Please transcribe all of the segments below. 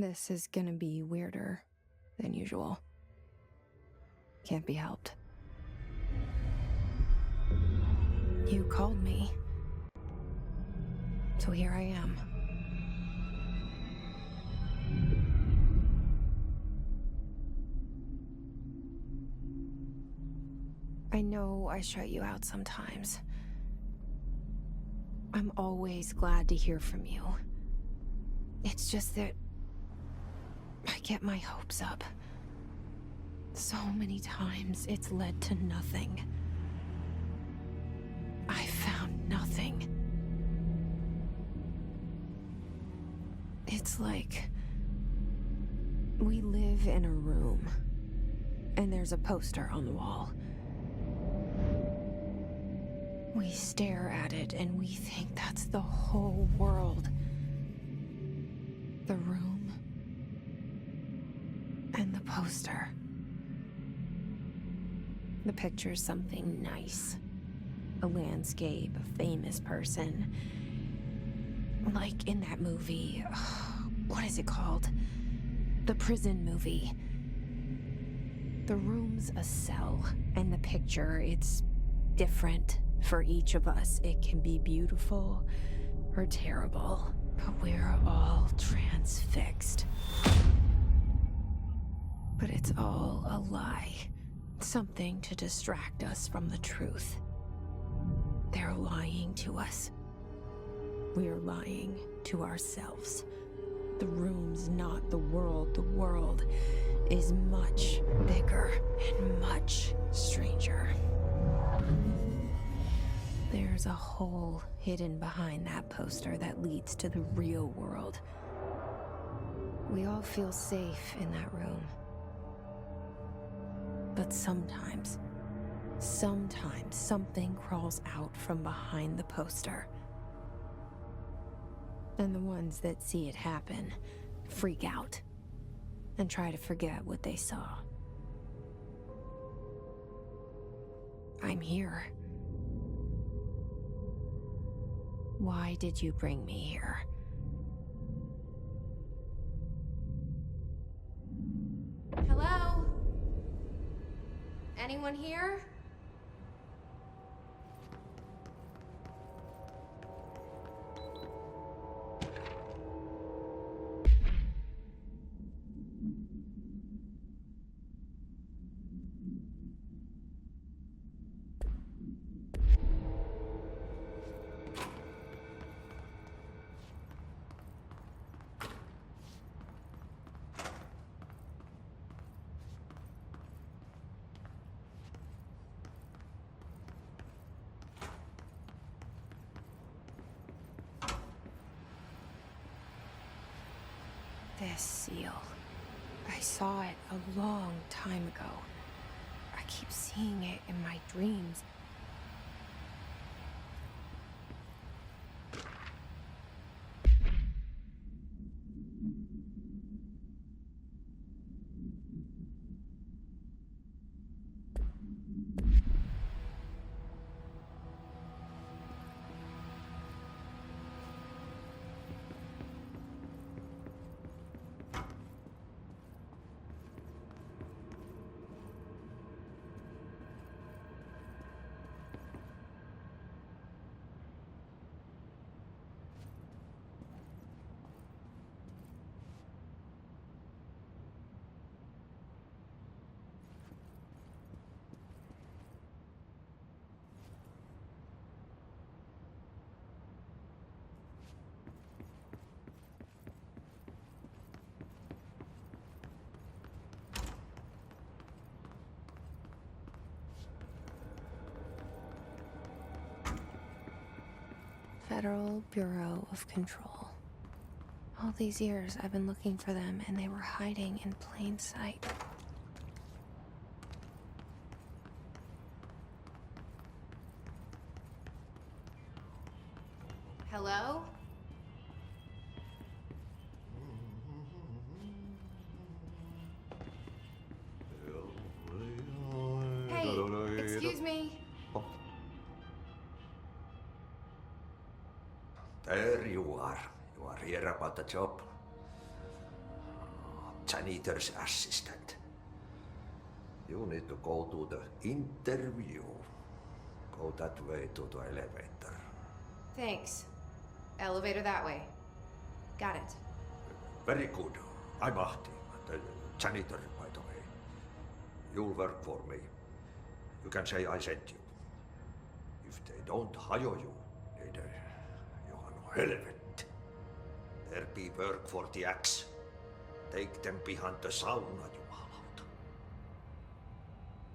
This is gonna be weirder than usual. Can't be helped. You called me. So here I am. I know I shut you out sometimes. I'm always glad to hear from you. It's just that I get my hopes up. So many times it's led to nothing. I found nothing. It's like we live in a room, and there's a poster on the wall. We stare at it and we think that's the whole world. The room and the poster. The picture's something nice. A landscape, a famous person. Like in that movie, what is it called? The prison movie. The room's a cell, and the picture, it's different for each of us. It can be beautiful or terrible, but we're all transfixed. But it's all a lie. Something to distract us from the truth. They're lying to us. We're lying to ourselves. The room's not the world. The world is much bigger and much stranger. There's a hole hidden behind that poster that leads to the real world. We all feel safe in that room. But sometimes something crawls out from behind the poster. And the ones that see it happen freak out and try to forget what they saw. I'm here. Why did you bring me here? Hello? Anyone here? This seal. I saw it a long time ago. I keep seeing it in my dreams. Federal Bureau of Control. All these years I've been looking for them, and they were hiding in plain sight. Hello? Hey, excuse me. There you are. You are here about the job. janitor's assistant. You need to go to the interview. Go that way to the elevator. Thanks. Elevator that way. Got it. Very good. I'm Ahti, the janitor, by the way. You'll work for me. You can say I sent you. If they don't hire you, niin Johan helvet. There be work for the axe. Take them behind the sauna, jumalauta.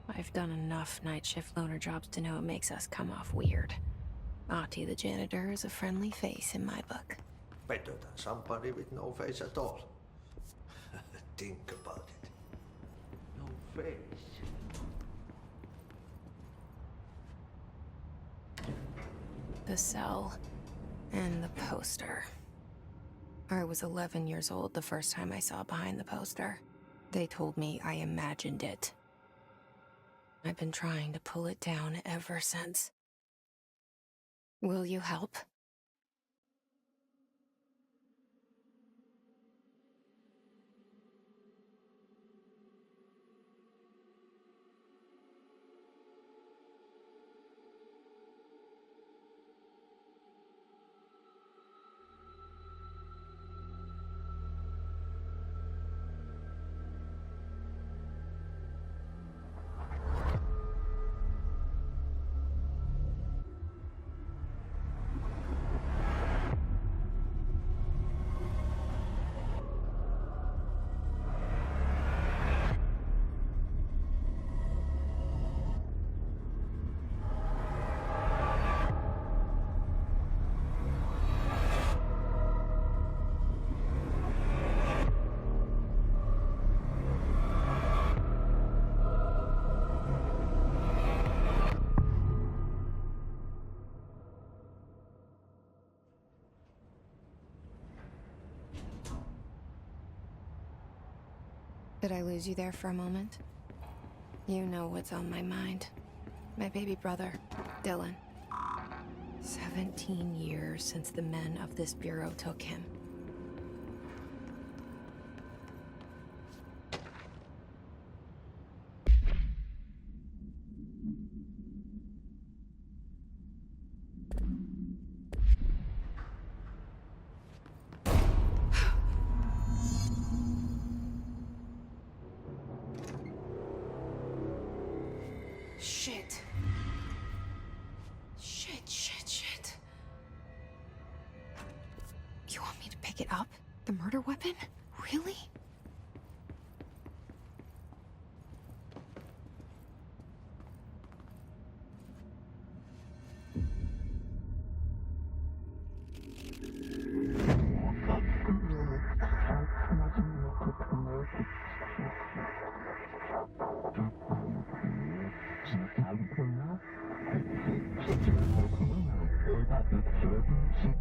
I've done enough night shift loner jobs to know it makes us come off weird. Ahti the janitor is a friendly face in my book. Better than somebody with no face at all. Think about it. No face. The cell and the poster. I was 11 years old the first time I saw behind the poster. They told me I imagined it. I've been trying to pull it down ever since. Will you help? Did I lose you there for a moment? You know what's on my mind. My baby brother, Dylan. 17 years since the men of this bureau took him. Shit. Shit. You want me to pick it up? The murder weapon? Really?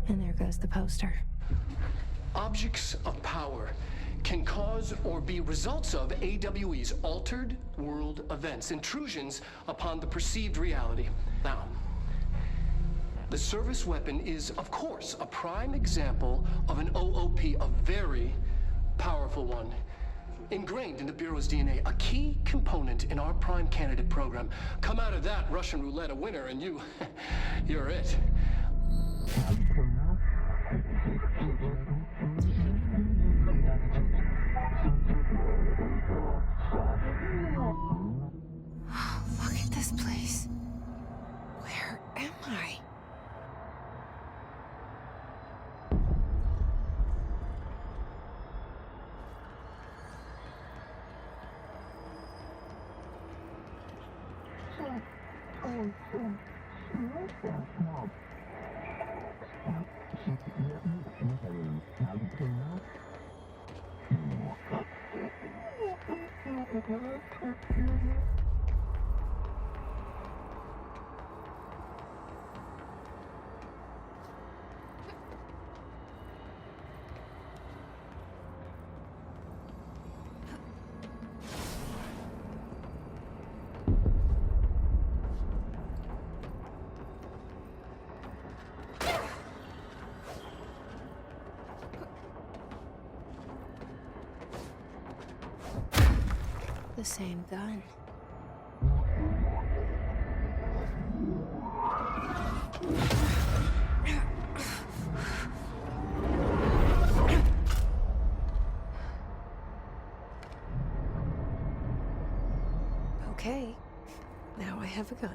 And there goes the poster. Objects of power can cause or be results of AWE's altered world events, intrusions upon the perceived reality. Now, the service weapon is, of course, a prime example of an OOP, a very powerful one. Ingrained in the Bureau's DNA, a key component in our prime candidate program. Come out of that Russian roulette a winner and you're it. Look at this place. Where am I? The same gun. Okay, now I have a gun.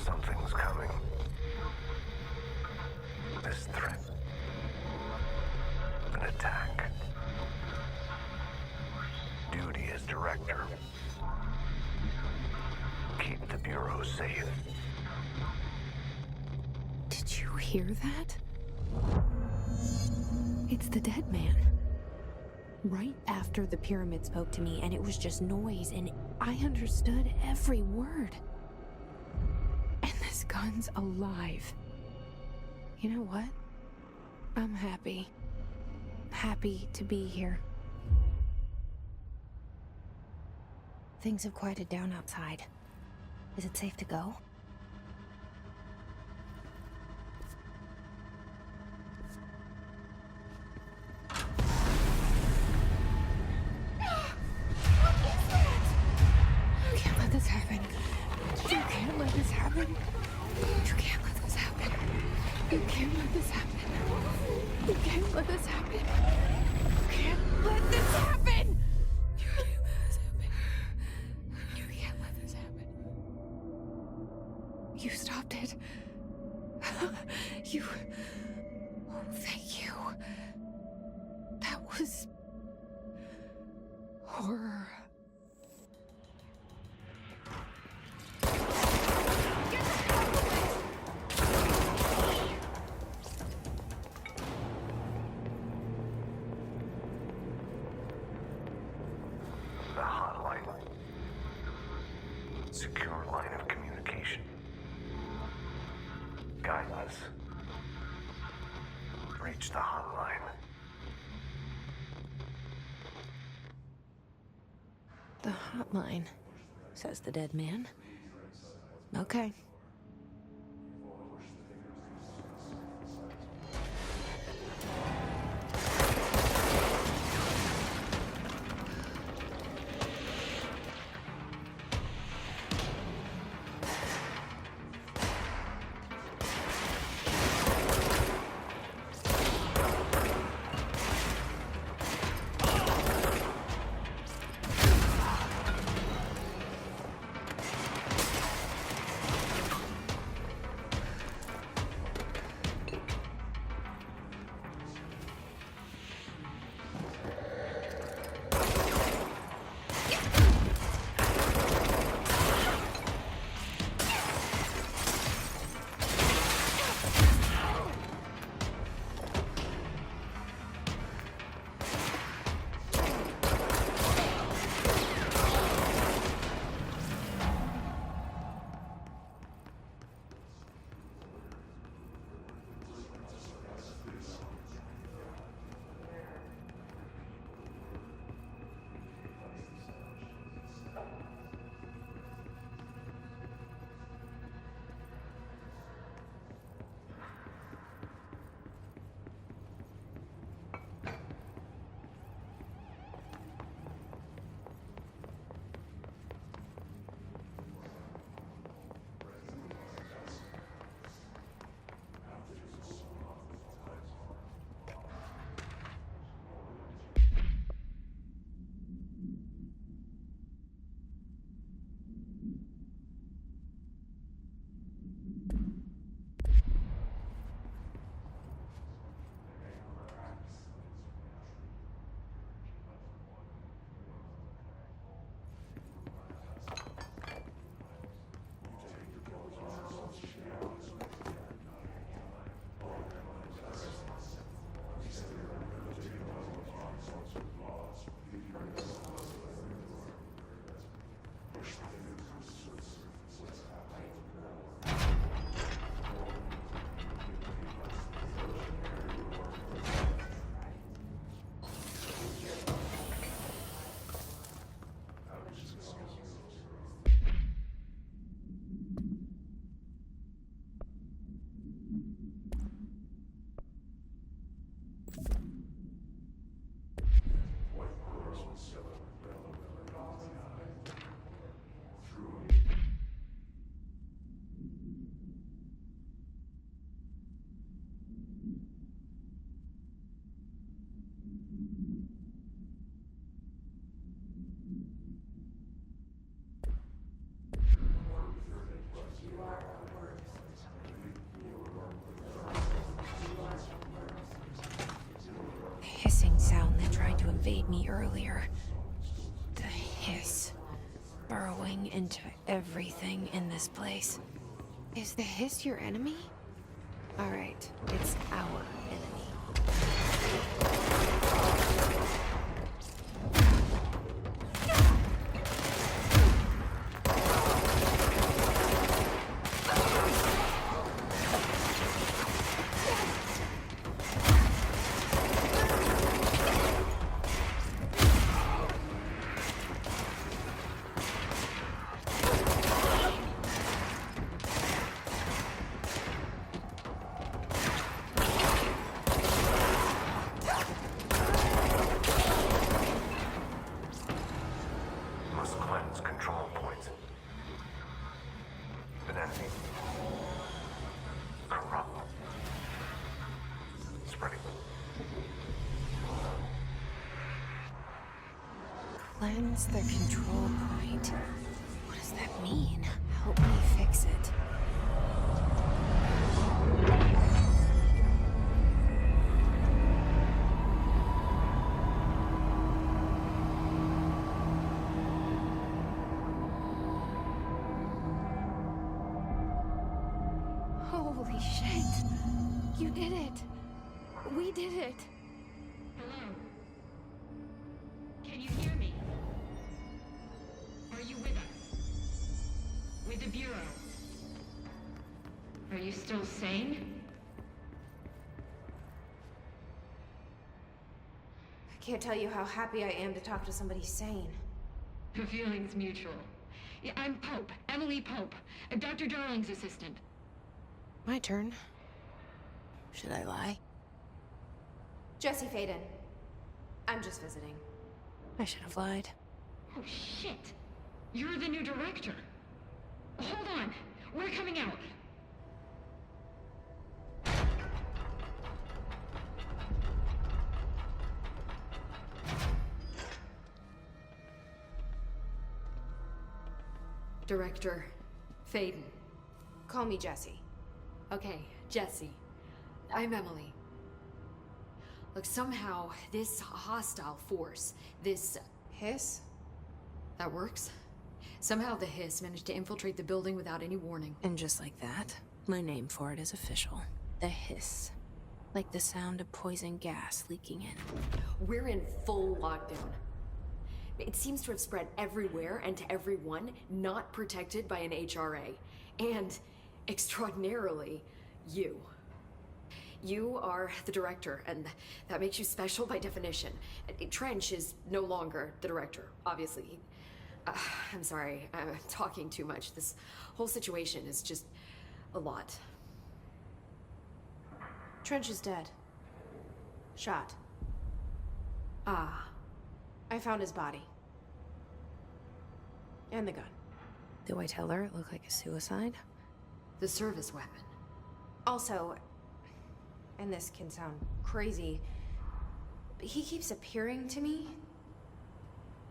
Something's coming. This threat. An attack. Duty as director. Keep the Bureau safe. Did you hear that? It's the dead man. Right after the pyramid spoke to me, and it was just noise, and I understood every word. And this gun's alive. You know what? I'm happy. Happy to be here. Things have quieted down outside. Is it safe to go? You can't let this happen. You can't let this happen. You can't let this happen. You can't let this happen. You can't let this happen. You can't let this happen. You can't let this happen. You can't let this happen. You stopped it. You... Oh, thank you. That was... horror. The hotline. Secure line of communication. Guidance. Reach the hotline. The hotline, says the dead man. Okay. me earlier. The hiss. Burrowing into everything in this place. Is the hiss your enemy? Alright, it's our enemy. Must cleanse control points. An enemy. Corrupt. Spreading. Cleanse the control point. What does that mean? Help me fix it. Holy shit. You did it. We did it. Hello? Can you hear me? Are you with us? With the Bureau? Are you still sane? I can't tell you how happy I am to talk to somebody sane. The feeling's mutual. Yeah, I'm Pope, Emily Pope, Dr. Darling's assistant. My turn. Should I lie? Jesse Faden. I'm just visiting. I should have lied. Oh, shit. You're the new director. Hold on. We're coming out. Director Faden. Call me Jesse. Okay, Jesse. I'm Emily. Look, somehow this hostile force, this... Hiss? that works? Somehow the hiss managed to infiltrate the building without any warning. And just like that, my name for it is official. The hiss. Like the sound of poison gas leaking in. We're in full lockdown. It seems to have spread everywhere and to everyone not protected by an HRA. And, extraordinarily, you. You are the director, and that makes you special by definition. Trench is no longer the director, obviously. I'm sorry, I'm talking too much. This whole situation is just a lot. Trench is dead. Shot. Ah. I found his body. And the gun. Do I tell her it looked like a suicide? The service weapon. Also, and this can sound crazy, but he keeps appearing to me.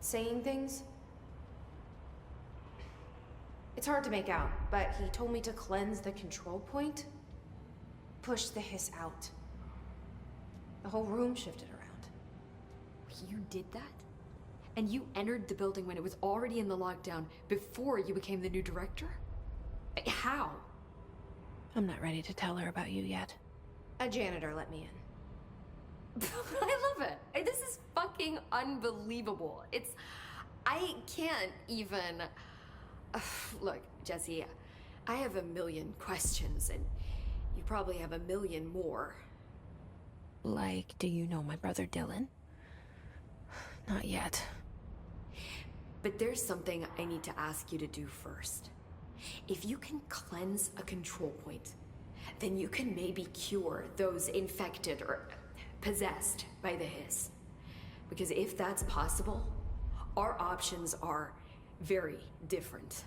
Saying things. It's hard to make out, but he told me to cleanse the control point. Push the hiss out. The whole room shifted around. You did that? And you entered the building when it was already in the lockdown before you became the new director? How? I'm not ready to tell her about you yet. A janitor let me in. I love it. This is fucking unbelievable. I can't even... Look, Jesse, I have a million questions, and you probably have a million more. Like, do you know my brother Dylan? Not yet. But there's something I need to ask you to do first. If you can cleanse a control point, then you can maybe cure those infected or possessed by the hiss. Because if that's possible, our options are very different.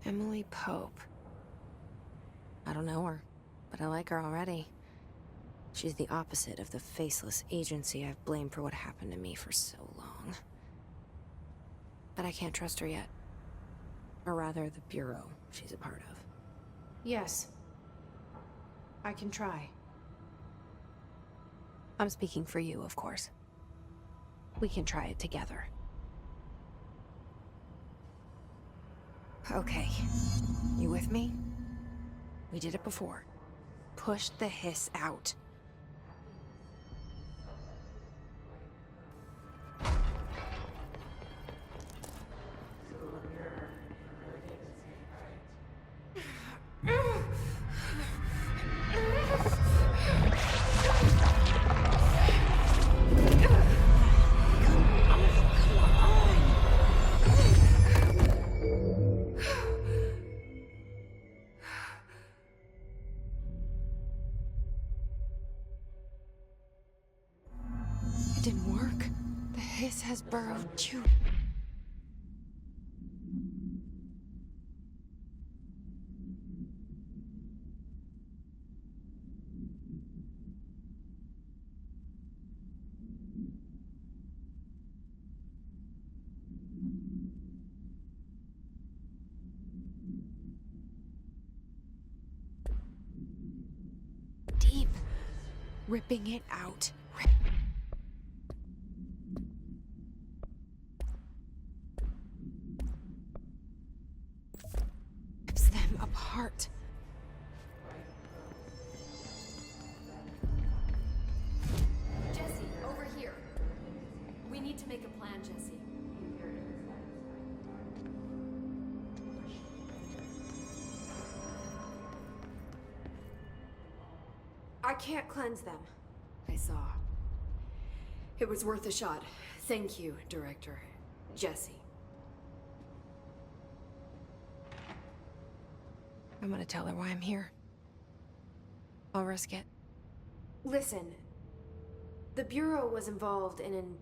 Emily Pope. I don't know her, but I like her already. She's the opposite of the faceless agency I've blamed for what happened to me for so long. But I can't trust her yet. Or rather, the Bureau she's a part of. Yes. I can try. I'm speaking for you, of course. We can try it together. Okay. You with me? We did it before. Push the hiss out. It didn't work. The hiss has burrowed too. Deep. Ripping it out. Rips them apart. Jesse, over here. We need to make a plan, Jesse. I can't cleanse them. I saw. It was worth a shot. Thank you, Director. Jesse. I'm gonna tell her why I'm here. I'll risk it. Listen, the Bureau was involved in an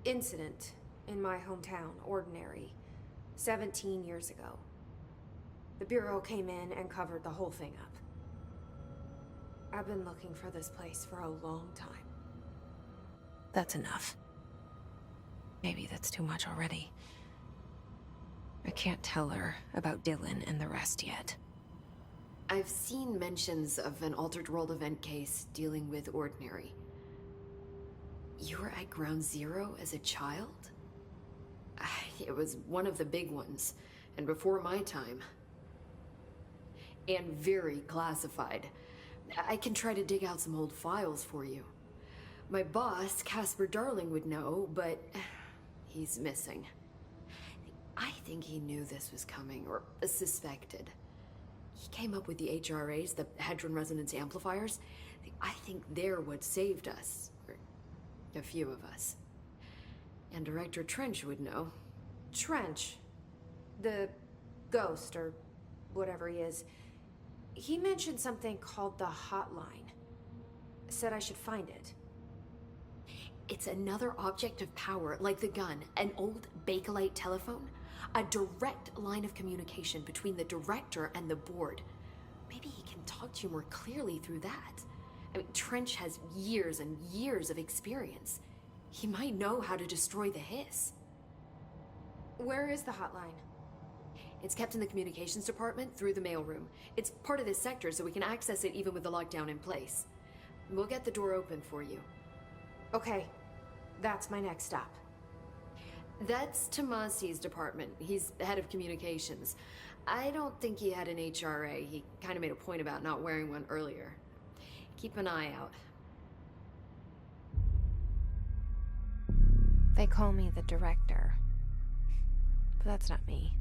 incident in my hometown, Ordinary, 17 years ago. The Bureau came in and covered the whole thing up. I've been looking for this place for a long time. That's enough. Maybe that's too much already. I can't tell her about Dylan and the rest yet. I've seen mentions of an Altered World event case dealing with Ordinary. You were at Ground Zero as a child? It was one of the big ones, and before my time. And very classified. I can try to dig out some old files for you. My boss, Casper Darling, would know, but he's missing. I think he knew this was coming, or suspected. He came up with the HRAs, the Hadron Resonance Amplifiers. I think they're what saved us, or a few of us. And Director Trench would know. Trench, the ghost, or whatever he is, he mentioned something called the hotline. Said I should find it. It's another object of power, like the gun, an old Bakelite telephone. A direct line of communication between the director and the board. Maybe he can talk to you more clearly through that. I mean, Trench has years and years of experience. He might know how to destroy the hiss. Where is the hotline? It's kept in the communications department through the mailroom. It's part of this sector, so we can access it even with the lockdown in place. We'll get the door open for you. Okay, that's my next stop. That's Tomasi's department. He's head of communications. I don't think he had an HRA. He kind of made a point about not wearing one earlier. Keep an eye out. They call me the director. But that's not me.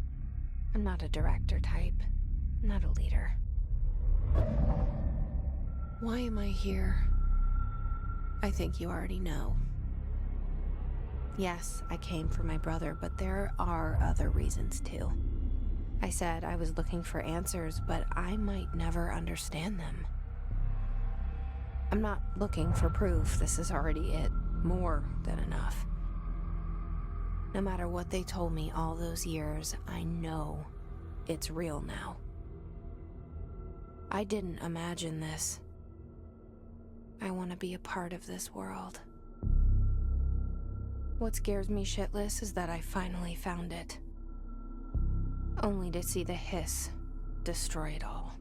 I'm not a director type. I'm not a leader. Why am I here? I think you already know. Yes, I came for my brother, but there are other reasons too. I said I was looking for answers, but I might never understand them. I'm not looking for proof. This is already it. More than enough. No matter what they told me all those years, I know it's real now. I didn't imagine this. I want to be a part of this world. What scares me shitless is that I finally found it. Only to see the hiss destroy it all.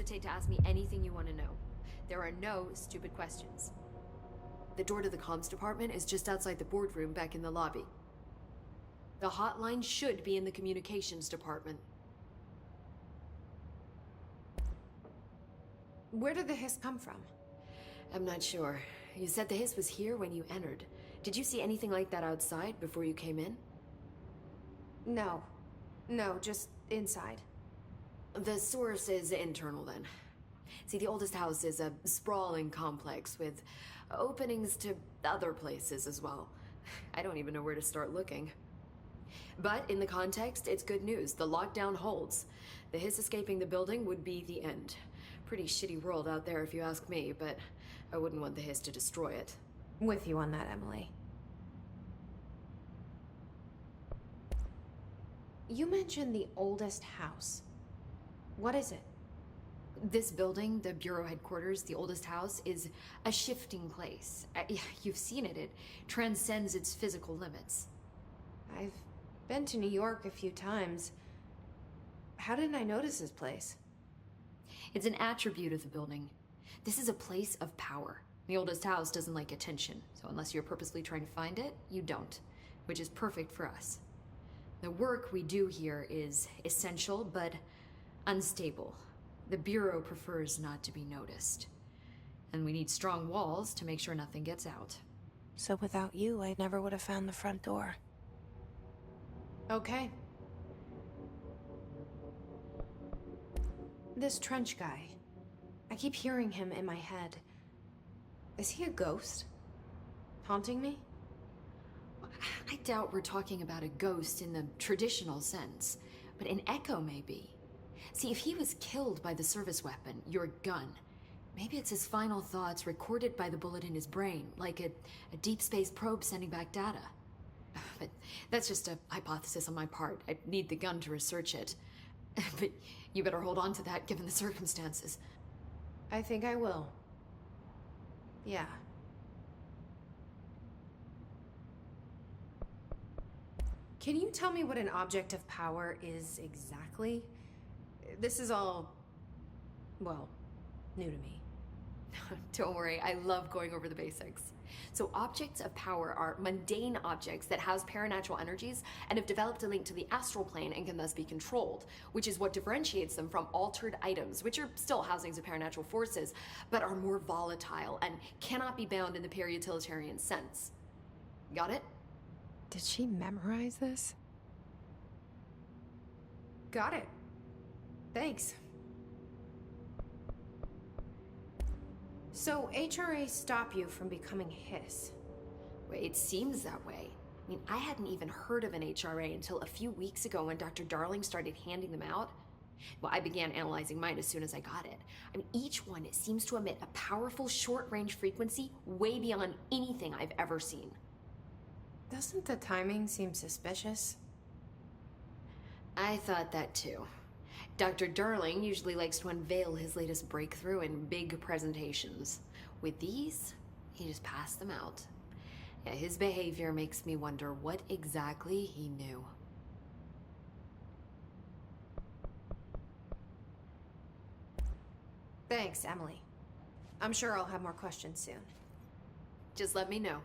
hesitate to ask me anything you want to know. There are no stupid questions. The door to the comms department is just outside the boardroom back in the lobby. The hotline should be in the communications department. Where did the hiss come from? I'm not sure. You said the hiss was here when you entered. Did you see anything like that outside before you came in? No. No, just inside. The source is internal then. See, the oldest house is a sprawling complex with openings to other places as well. I don't even know where to start looking. But in the context, it's good news. The lockdown holds. The hiss escaping the building would be the end. Pretty shitty world out there if you ask me, but I wouldn't want the hiss to destroy it. With you on that, Emily. You mentioned the oldest house. What is it? This building, the Bureau headquarters, the oldest house, is a shifting place. You've seen it. It transcends its physical limits. I've been to New York a few times. How didn't I notice this place? It's an attribute of the building. This is a place of power. The oldest house doesn't like attention, so unless you're purposely trying to find it, you don't, which is perfect for us. The work we do here is essential, but unstable. The Bureau prefers not to be noticed. And we need strong walls to make sure nothing gets out. So without you, I never would have found the front door. Okay. This trench guy. I keep hearing him in my head. Is he a ghost? Haunting me? I doubt we're talking about a ghost in the traditional sense, but an echo maybe. See, if he was killed by the service weapon, your gun, maybe it's his final thoughts recorded by the bullet in his brain, like a deep space probe sending back data. But that's just a hypothesis on my part. I need the gun to research it. But you better hold on to that given the circumstances. I think I will. Yeah. Can you tell me what an object of power is exactly? This is all, well, new to me. Don't worry, I love going over the basics. So objects of power are mundane objects that house paranatural energies and have developed a link to the astral plane and can thus be controlled, which is what differentiates them from altered items, which are still housings of paranatural forces, but are more volatile and cannot be bound in the peri-utilitarian sense. Got it? Did she memorize this? Got it. Thanks. So, HRA stop you from becoming Hiss? Wait, it seems that way. I mean, I hadn't even heard of an HRA until a few weeks ago when Dr. Darling started handing them out. Well, I began analyzing mine as soon as I got it. I mean, each one seems to emit a powerful short-range frequency way beyond anything I've ever seen. Doesn't the timing seem suspicious? I thought that too. Dr. Darling usually likes to unveil his latest breakthrough in big presentations. With these, he just passed them out. Yeah, his behavior makes me wonder what exactly he knew. Thanks, Emily. I'm sure I'll have more questions soon. Just let me know.